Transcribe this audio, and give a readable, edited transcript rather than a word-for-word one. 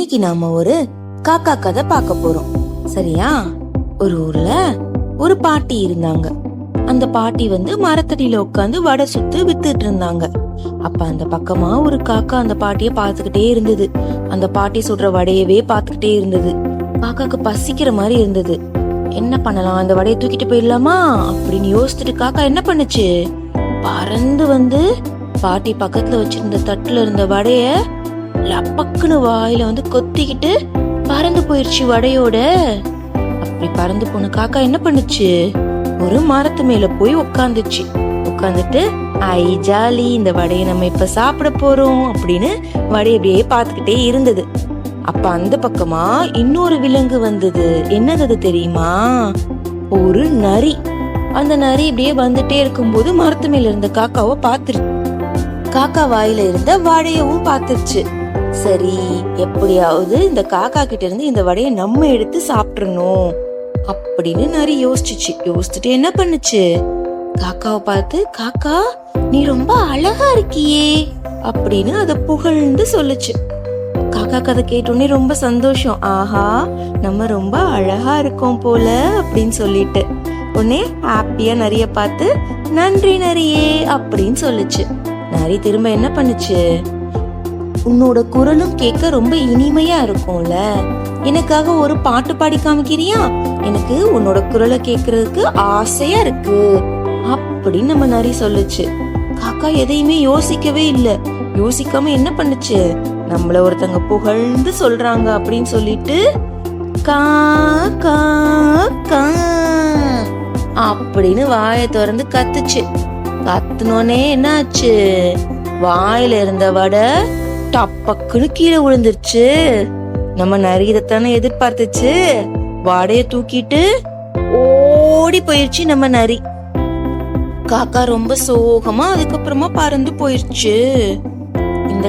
இன்னைக்கு நாம ஒரு காக்கா கதை பார்க்க போறோம். சரியா? ஒரு ஊர்ல ஒரு பாட்டி இருந்தாங்க. அந்த பாட்டி மரத்தடியில உட்காந்து வடை சுத்து வித்துட்டு இருந்தாங்க. அப்ப அந்த பக்கமா ஒரு காக்கா அந்த பாட்டிய பாத்துக்கிட்டே இருந்தது. அந்த பாட்டி சுடுற வடையவே பாத்துக்கிட்டே இருந்தது. காக்காக்கு பசிக்கிற மாதிரி இருந்தது. என்ன பண்ணலாம், அந்த வடையை தூக்கிட்டு போயிடலாமா அப்படின்னு யோசிச்சுட்டு காக்கா என்ன பண்ணுச்சு, பறந்து பாட்டி பக்கத்துல வச்சிருந்த தட்டுல இருந்த வடைய லப்பக்குன்னு வாயில கொத்திக்கிட்டு பறந்து போயிருச்சு வடையோட. அப்படி பறந்து போன காக்கா என்ன பண்ணுச்சு, ஒரு மரத்து மேல போய் உட்காந்துச்சு. உட்காந்துட்டு ஐ ஜாலி, இந்த வடையை நம்ம இப்ப சாப்பிட போறோம் அப்படின்னு வடைய அப்படியே பாத்துக்கிட்டே இருந்தது. அப்ப அந்த பக்கமா இன்னொரு விலங்கு வந்தது. என்னது தெரியுமா? ஒரு நரி. அந்த நரி இப்படியே வந்துட்டே இருக்கும்போது மரத்து மேல இருந்த காக்காவை பாத்துருச்சு. காக்கா வாயில இருந்த வடையவும் பாத்துருச்சு. சரி, எப்படியாவது இந்த காக்கா கிட்ட இருந்து இந்த வடையை நம்ம எடுத்து சாப்பிடணும் அப்படின்னு நரி யோசிச்சுட்டு என்ன பண்ணுச்சு, காக்காவை பார்த்து, காக்கா நீ ரொம்ப அழகா இருக்கியே அப்படின்னு அத புகழ்ந்து சொல்லுச்சு. காக்கா அதை கேட்டோன்னே ரொம்ப சந்தோஷம். ஆஹா, நம்ம ரொம்ப அழகா இருக்கோம் போல அப்படின்னு சொல்லிட்டு உடனே ஹாப்பியா நரிய பார்த்து நன்றி நரியே அப்படின்னு சொல்லுச்சு. நரி திரும்ப என்ன பண்ணுச்சு, உன்னோட குரலும் கேட்க ரொம்ப இனிமையா இருக்கும்ல, எனக்காக ஒரு பாட்டு பாடி காமிக்கிறியா, எனக்கு உன்னோட குரலை கேட்கறதுக்கு ஆசையா இருக்கு அப்படின்னு நம்ம நரி சொல்லுச்சு. காக்கா எதையுமே யோசிக்கவே இல்ல. யோசிக்காம என்ன பண்ணுச்சு, நம்மள ஒருத்தங்க புகழ்ந்து சொல்றாங்க அப்படின்னு சொல்லிட்டு கா கா கா அப்படின்னு வாயை திறந்து கத்துச்சு. கத்துனோனே என்ன ஆச்சு, வாயில இருந்த வடை டப்பக்குன்னு கீழே விழுந்துருச்சு. நம்ம நரி இதைத்தானே எதிர்பார்த்துச்சு. வடைய தூக்கிட்டு ஓடி போயிருச்சு நம்ம நரி. காக்கா ரொம்ப சோகமா அதுக்கப்புறமா பறந்து போயிருச்சு. இந்த